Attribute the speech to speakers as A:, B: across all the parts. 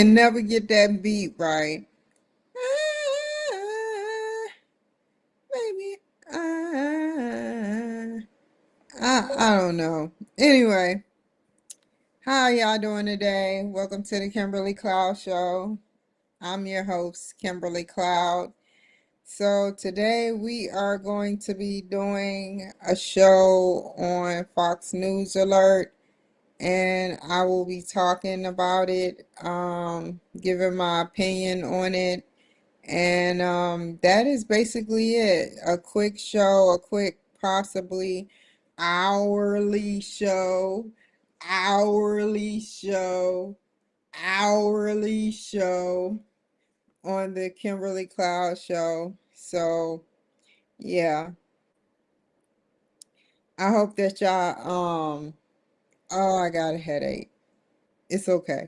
A: can never get that beat right. Ah, baby, ah. I don't know. Anyway, how y'all doing today? Welcome to the Kimberly Cloud Show. I'm your host, Kimberly Cloud. So today we are going to be doing a show on Fox News Alert, and I will be talking about it, giving my opinion on it, and that is basically it. A quick show, a quick, possibly hourly show, hourly show, hourly show on the Kimberly Cloud Show. So, yeah, I hope that oh, I got a headache. It's okay.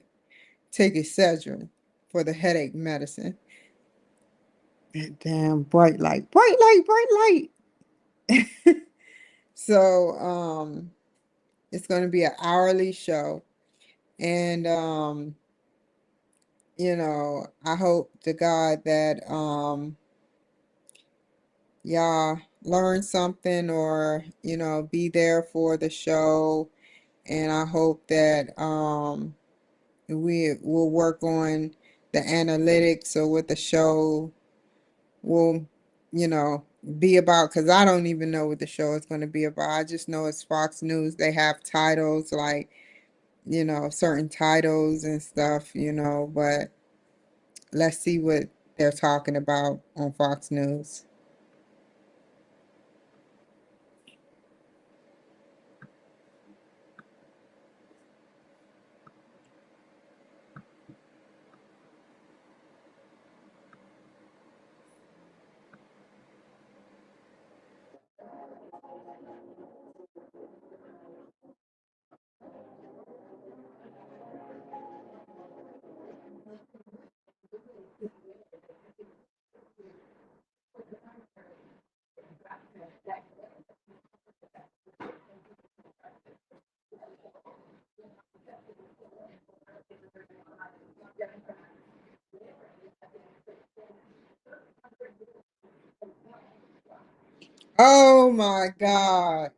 A: Take Excedrin for the headache medicine. That damn bright light, bright light, bright light. So, it's going to be an hourly show. And, I hope to God that, y'all learn something or, be there for the show. And I hope that, we will work on the analytics or what the show will, be about, because I don't even know what the show is going to be about. I just know it's Fox News. They have titles like, certain titles and stuff, but let's see what they're talking about on Fox News. Oh my God.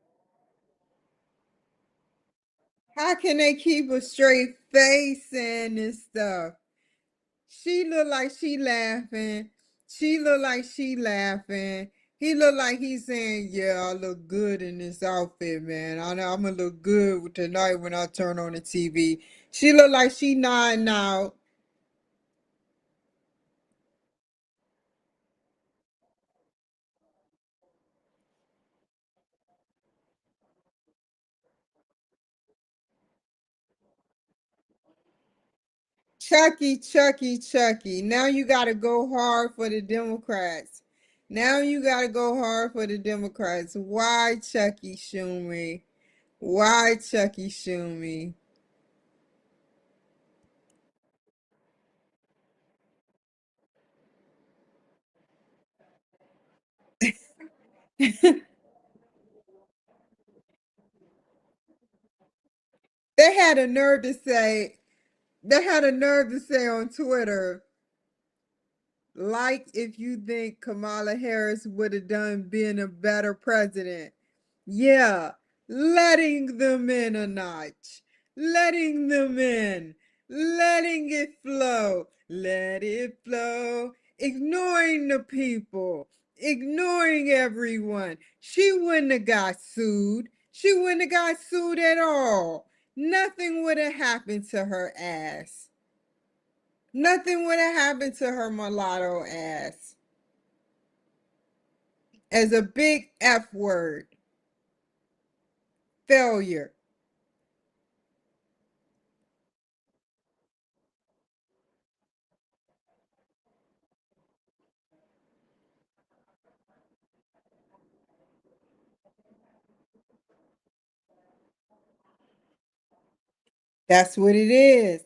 A: How can they keep a straight face saying this stuff? She look like she laughing. She look like she laughing. He look like he's saying, "Yeah, I look good in this outfit, man. I'm gonna look good tonight when I turn on the TV." She look like she nodding out. Chucky, Chucky, Chucky. Now you got to go hard for the Democrats. Now you got to go hard for the Democrats. Why Chucky Schumer? Why Chucky Schumer? They had a nerve to say, they had a nerve to say on Twitter, like if you think Kamala Harris would have done being a better president. Yeah, letting them in a notch, letting them in, letting it flow, let it flow, ignoring the people, ignoring everyone. She wouldn't have got sued. She wouldn't have got sued at all. Nothing would have happened to her ass. Nothing would have happened to her mulatto ass. As a big F word, failure. That's what it is.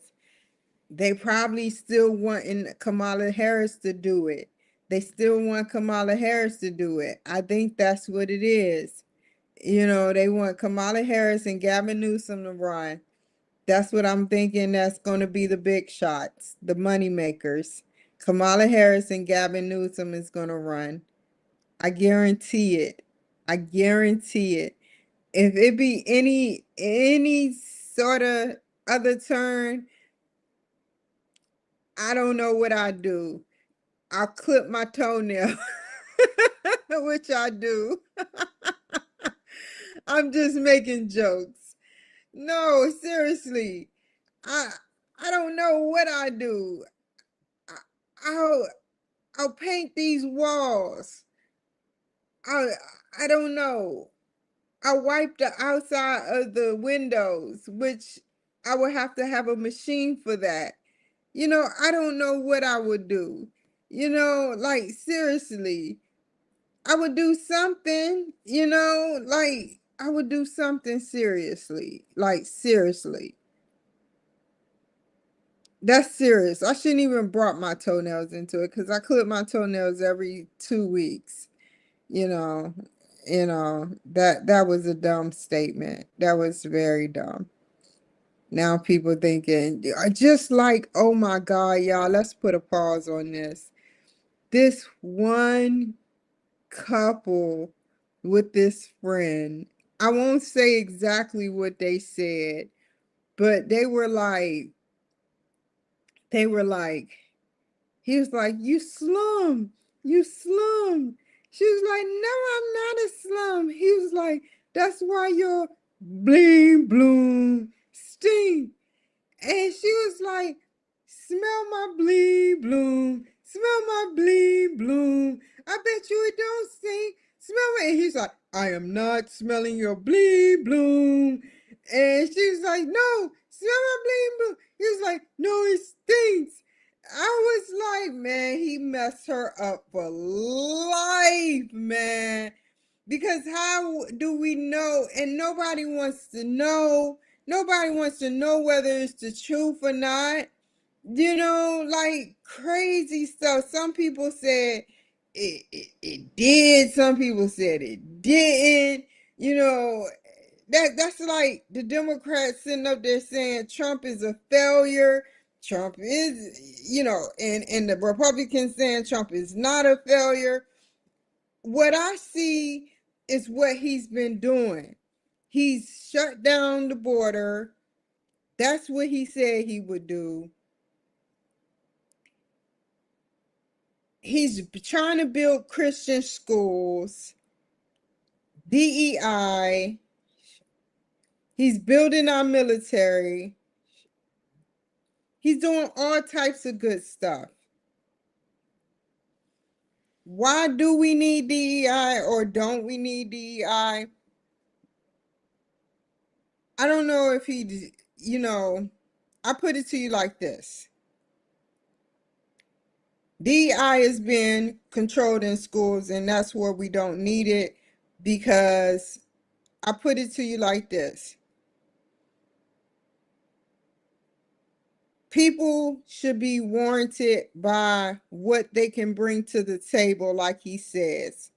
A: They probably still wanting Kamala Harris to do it. They still want Kamala Harris to do it. I think that's what it is. They want Kamala Harris and Gavin Newsom to run. That's what I'm thinking. That's going to be the big shots, the money makers. Kamala Harris and Gavin Newsom is going to run. I guarantee it. I guarantee it. If it be any sort of other turn, I don't know what I'd do. I'll clip my toenail, which I do. I'm just making jokes. No, seriously. I I don't know what I do. I, I'll I'll paint these walls. I I don't know. I wipe the outside of the windows, which I would have to have a machine for that. I don't know what I would do. Like seriously, I would do something, like I would do something seriously. Like seriously. That's serious. I shouldn't even brought my toenails into it because I clip my toenails every 2 weeks. You know, that was a dumb statement. That was very dumb. Now people thinking just like, oh my God, y'all, let's put a pause on this. This one couple with this friend, I won't say exactly what they said, but they were like, he was like, you slum, you slum. She was like, no, I'm not a slum. He was like, that's why your bling bloom stink. And she was like, smell my bling bloom, smell my bling bloom. I bet you it don't stink. Smell it. And he's like, I am not smelling your bling bloom. And she was like, no, smell my bling bloom. He was like, no, it stinks. I was like, man, he messed her up for life, man. Because how do we know? And nobody wants to know. Nobody wants to know whether it's the truth or not. Like crazy stuff. Some people said it did. Some people said it didn't. That's like the Democrats sitting up there saying Trump is a failure. Trump is, and the Republicans saying Trump is not a failure. What I see is what he's been doing. He's shut down the border. That's what he said he would do. He's trying to build Christian schools, DEI. He's building our military. He's doing all types of good stuff. Why do we need DEI or don't we need DEI? I don't know if I put it to you like this. DEI is being controlled in schools, and that's where we don't need it, because I put it to you like this. People should be warranted by what they can bring to the table, like he says.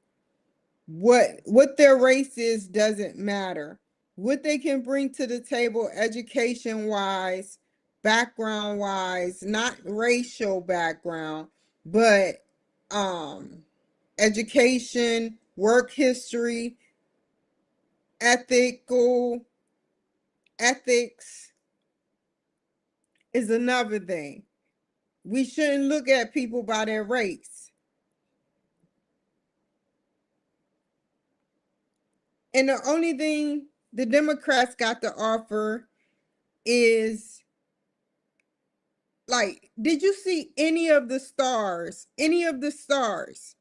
A: What their race is doesn't matter. What they can bring to the table education wise, background wise, not racial background, but education, work history, ethics is another thing. We shouldn't look at people by their race. And the only thing the Democrats got to offer is, like, did you see any of the stars? Any of the stars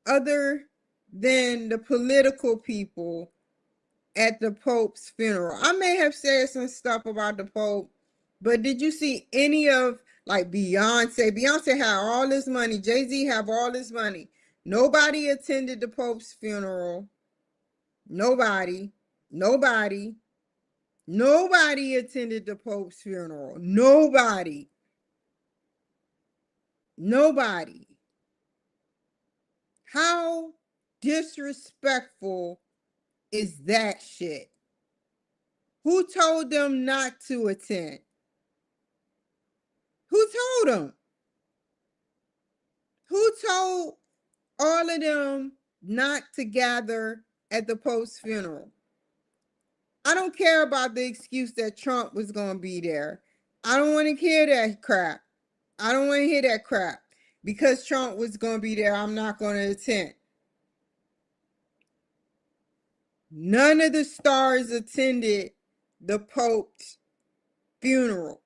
A: other than the political people at the Pope's funeral? I may have said some stuff about the Pope, but did you see any of, like, Beyonce? Beyonce had all this money. Jay-Z have all this money. Nobody attended the Pope's funeral. Nobody. Nobody. Nobody attended the Pope's funeral. Nobody. Nobody. How disrespectful is that shit? Who told them not to attend? Who told them? Who told all of them not to gather at the Pope's funeral? I don't care about the excuse that Trump was going to be there. I don't want to hear that crap. I don't want to hear that crap. Because Trump was going to be there, I'm not going to attend. None of the stars attended the Pope's funeral.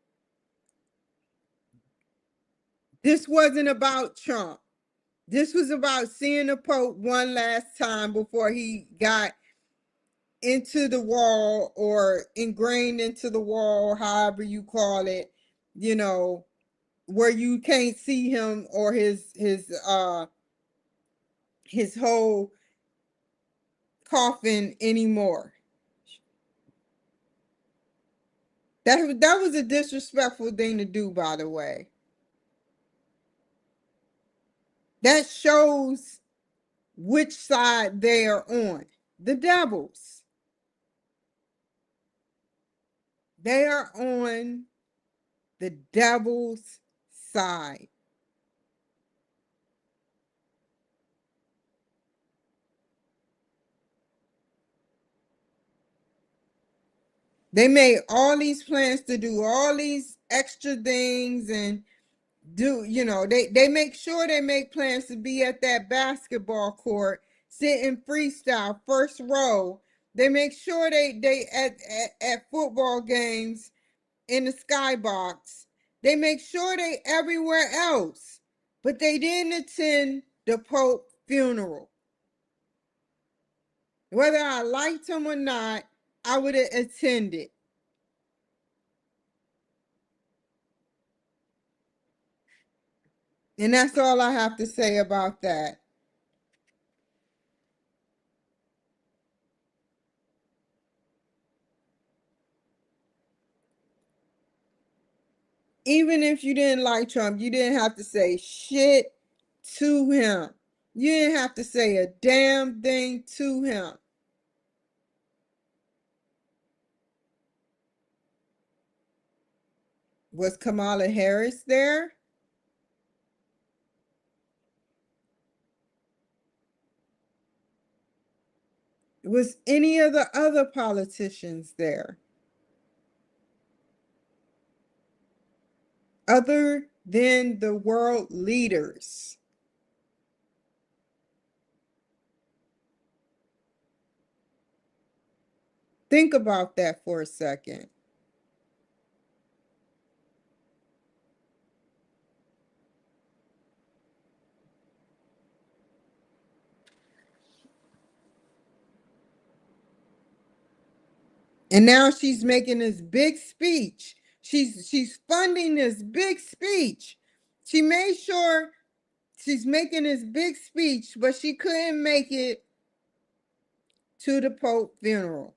A: This wasn't about Trump. This was about seeing the Pope one last time before he got into the wall or ingrained into the wall, however you call it, you know, where you can't see him or his whole coffin anymore. That was a disrespectful thing to do, by the way. That shows which side they are on. The devils. They are on the devil's side. They made all these plans to do all these extra things and do, they make sure they make plans to be at that basketball court, sitting freestyle, first row. They make sure they at football games in the skybox. They make sure they everywhere else, but they didn't attend the Pope funeral. Whether I liked him or not, I would have attended. And that's all I have to say about that. Even if you didn't like Trump, you didn't have to say shit to him. You didn't have to say a damn thing to him. Was Kamala Harris there? Was any of the other politicians there? Other than the world leaders? Think about that for a second. And now she's making this big speech. She's funding this big speech. She made sure she's making this big speech, but she couldn't make it to the Pope funeral.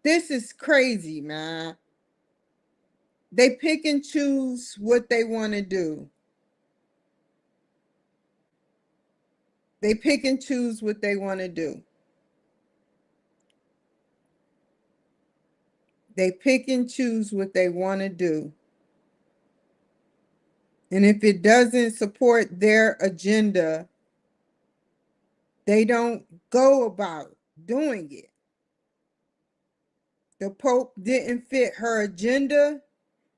A: This is crazy, man. They pick and choose what they want to do. They pick and choose what they want to do. They pick and choose what they want to do. And if it doesn't support their agenda, they don't go about doing it. The Pope didn't fit her agenda,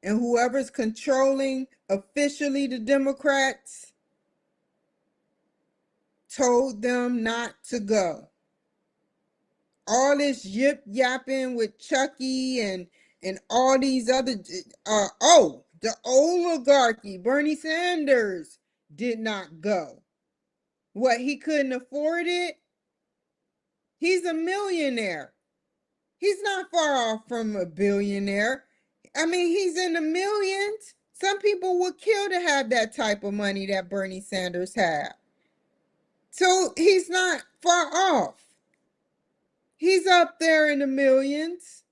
A: and whoever's controlling officially the Democrats told them not to go. All this yip yapping with Chucky and all these other the oligarchy, Bernie Sanders did not go. What, he couldn't afford it? He's a millionaire. He's not far off from a billionaire. I mean, he's in the millions. Some people would kill to have that type of money that Bernie Sanders had. So he's not far off. He's up there in the millions.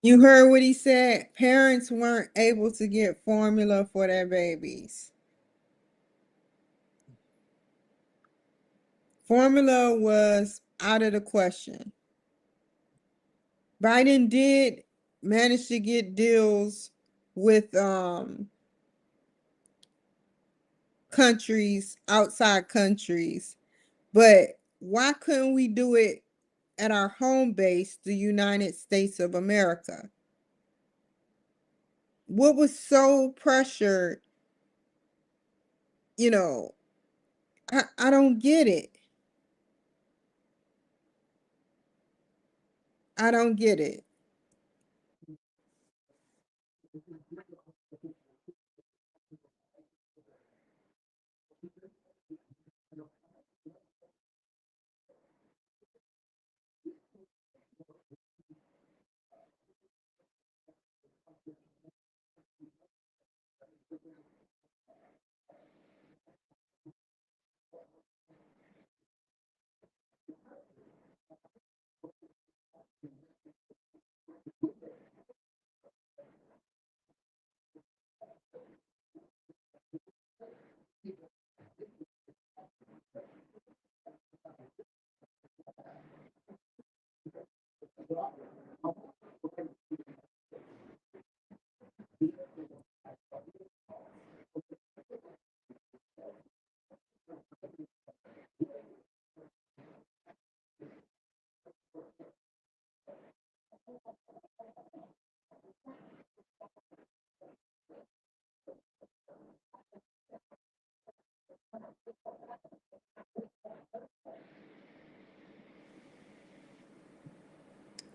A: You heard what he said? Parents weren't able to get formula for their babies. Formula was out of the question. Biden did manage to get deals with countries, outside countries, but why couldn't we do it at our home base, the United States of America? What was so pressured? You know, I don't get it. I don't get it.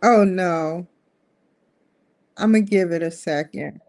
A: Oh no. I'm gonna give it a second.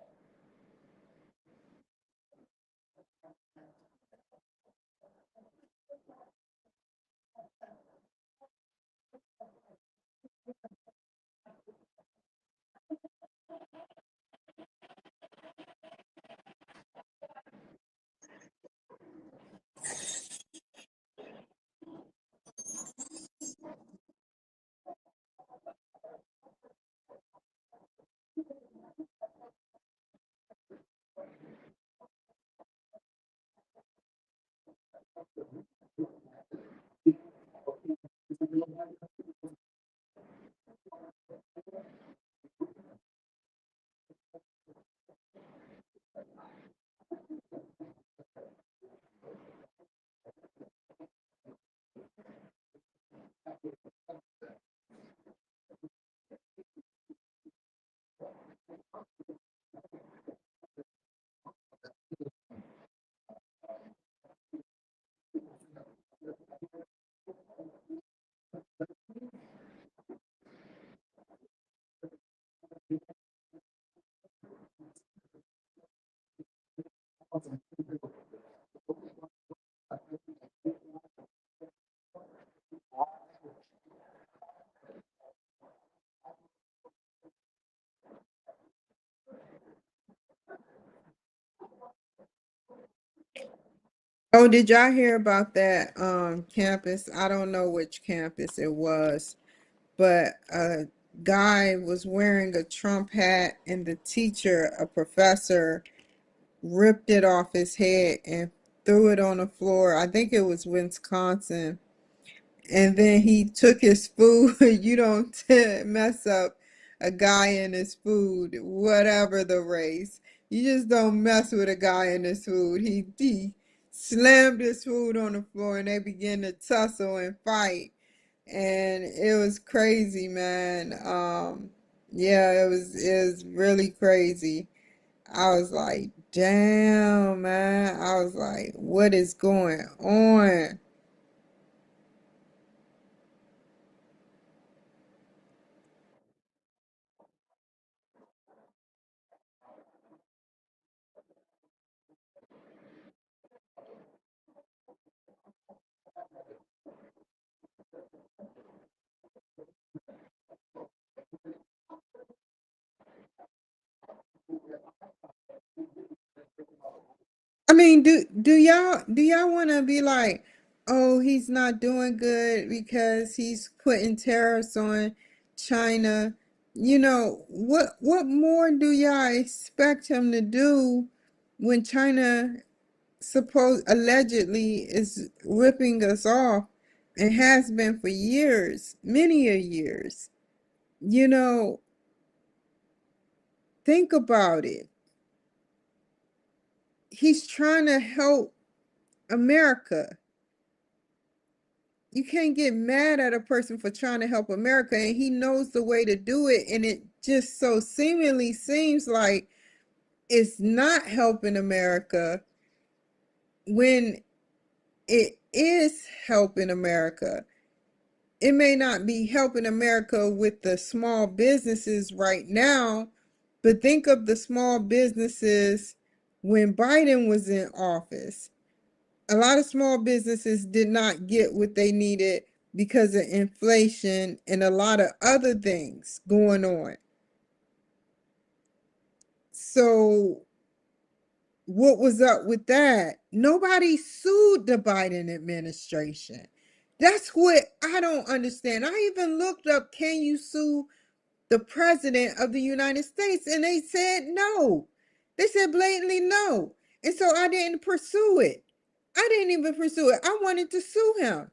A: Oh, did y'all hear about that campus? I don't know which campus it was, but a guy was wearing a Trump hat and the teacher, a professor, ripped it off his head and threw it on the floor. I think it was Wisconsin. And then he took his food. You don't mess up a guy and his food, whatever the race. You just don't mess with a guy and his food. He slammed his food on the floor and they began to tussle and fight. And it was crazy, man. Yeah, it was really crazy. I was like, damn, man. I was like, what is going on? I mean, do y'all want to be like, oh, he's not doing good because he's putting tariffs on China? What more do y'all expect him to do when China allegedly is ripping us off and has been for years, many a years? You know, think about it. He's trying to help America. You can't get mad at a person for trying to help America, and he knows the way to do it, and it just so seemingly seems like it's not helping America when it is helping America. It may not be helping America with the small businesses right now, but think of the small businesses when Biden was in office. A lot of small businesses did not get what they needed because of inflation and a lot of other things going on. So, what was up with that? Nobody sued the Biden administration. That's what I don't understand. I even looked up, can you sue the president of the United States? And they said no. They said blatantly no. And so I didn't pursue it. I didn't even pursue it. I wanted to sue him.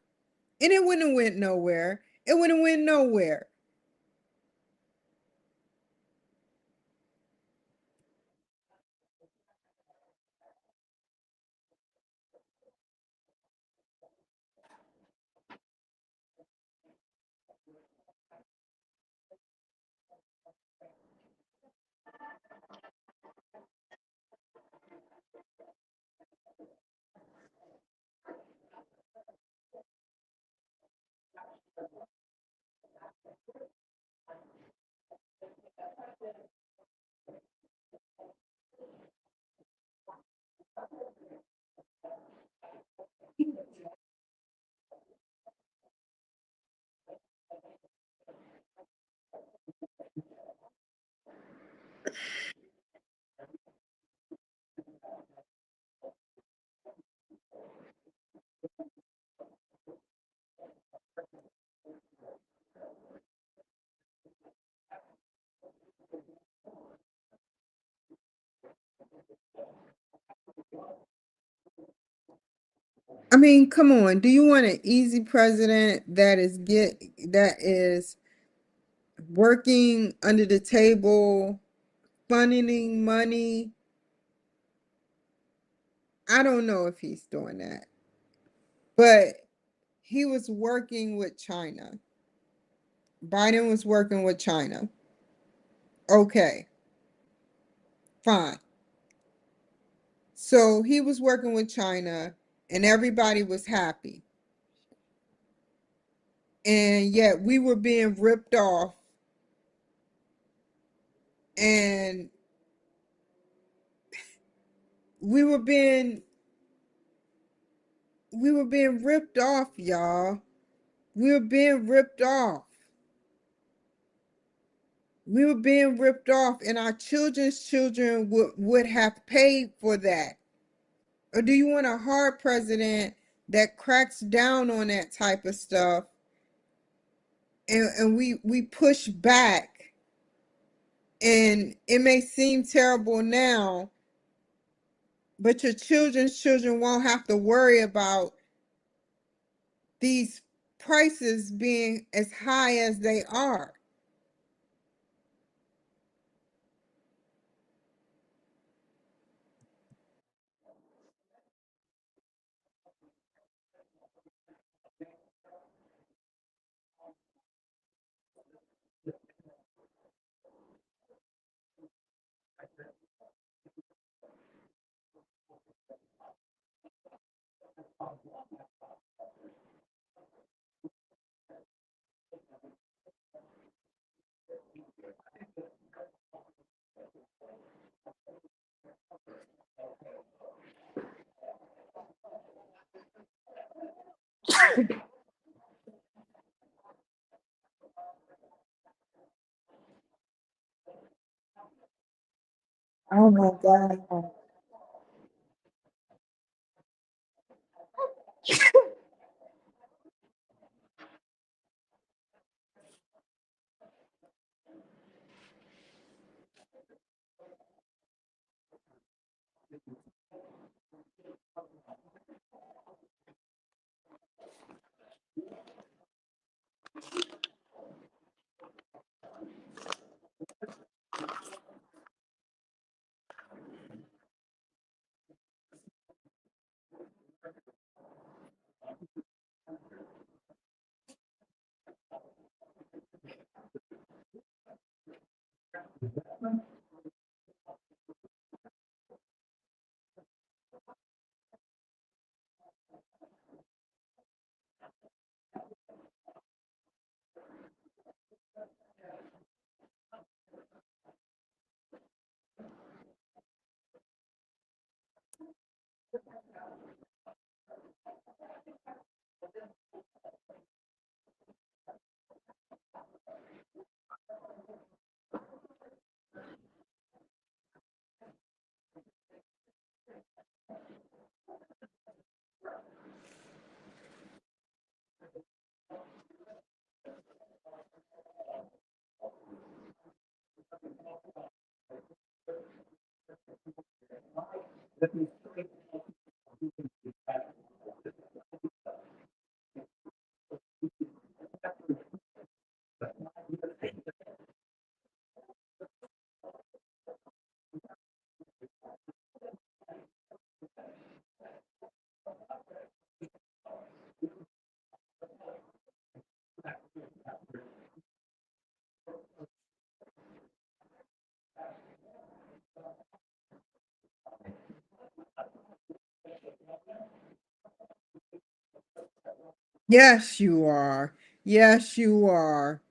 A: And it wouldn't have went nowhere. It wouldn't have went nowhere. I mean, come on. Do you want an easy president that is working under the table, funneling money? I don't know if he's doing that. But he was working with China. Biden was working with China. Okay, fine. So he was working with China and everybody was happy. And yet we were being ripped off and we were being we were being ripped off, y'all. We were being ripped off. We were being ripped off and our children's children would have paid for that. Or do you want a hard president that cracks down on that type of stuff, and we push back, and it may seem terrible now, but your children's children won't have to worry about these prices being as high as they are. Oh my God. Yes, you are. Yes, you are.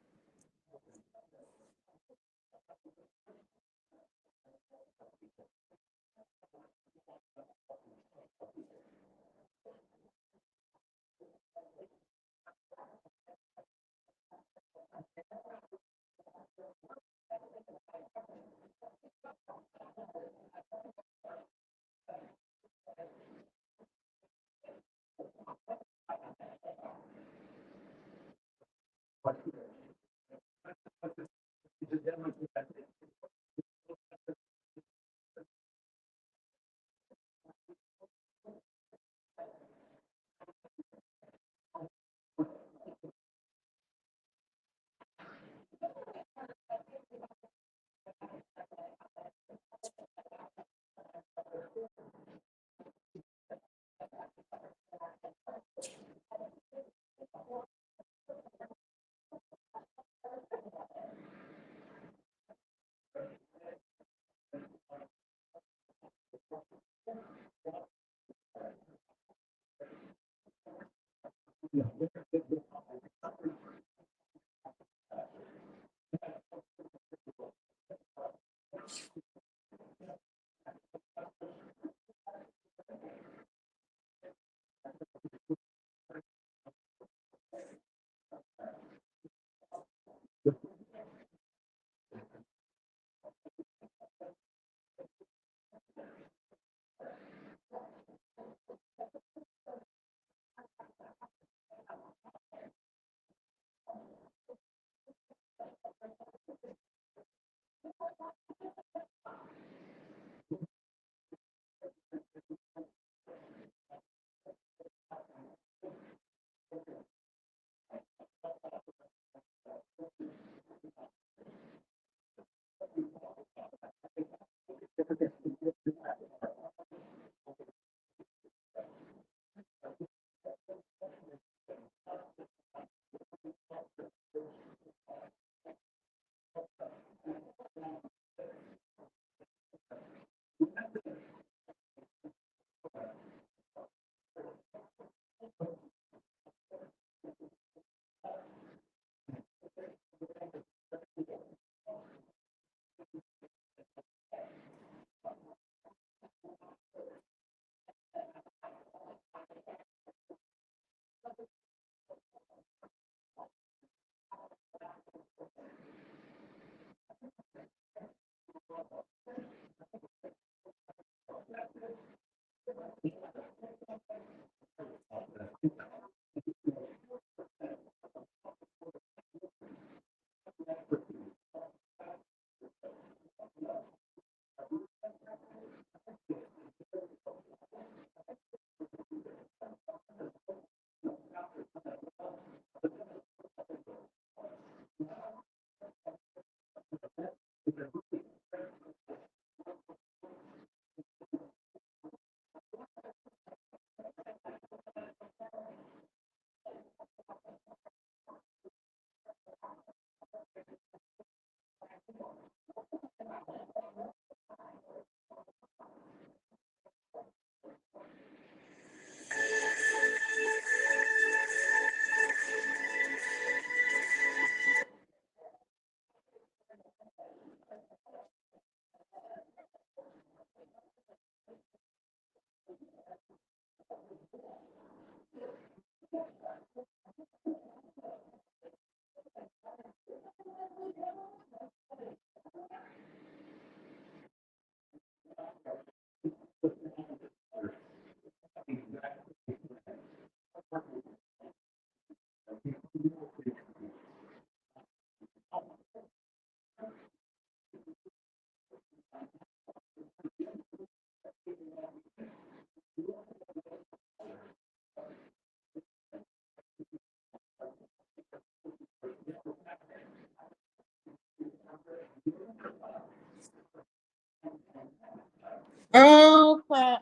A: Okay.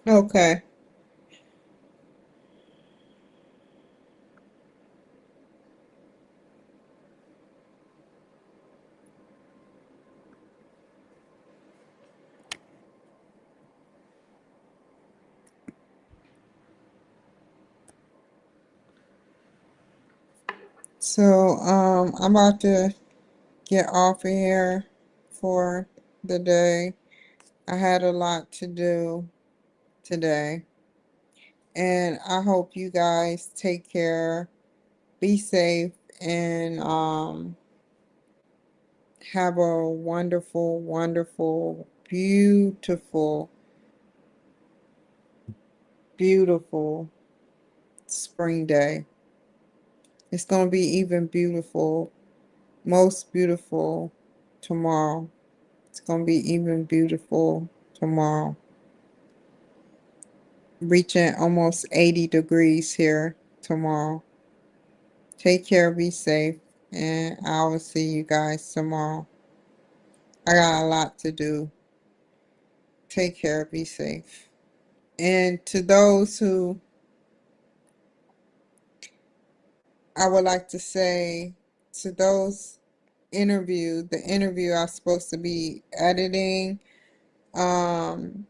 A: Okay. So, I'm about to get off of here for the day. I had a lot to do today, and I hope you guys take care, be safe, and have a wonderful, wonderful, beautiful, beautiful spring day. It's going to be even beautiful, most beautiful tomorrow. It's going to be even beautiful tomorrow. Reaching almost 80 degrees here tomorrow. Take care, be safe, and I will see you guys tomorrow. I got a lot to do. Take care, be safe. And to those who, I would like to say, to those the interview I was supposed to be editing, um,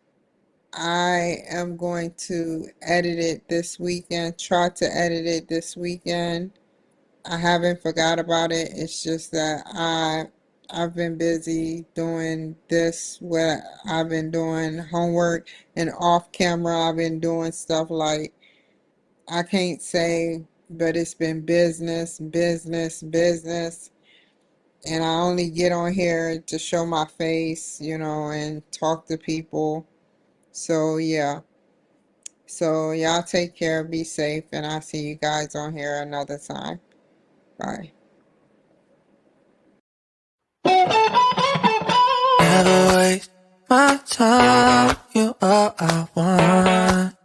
A: I am going to edit it this weekend, try to edit it this weekend. I haven't forgot about it. It's just that I've been busy doing this, what I've been doing homework, and off camera I've been doing stuff like I can't say, but it's been business, business, business. And I only get on here to show my face, and talk to people. So yeah. So y'all take care, be safe, and I'll see you guys on here another time. Bye.
B: Never waste my time, you all I want.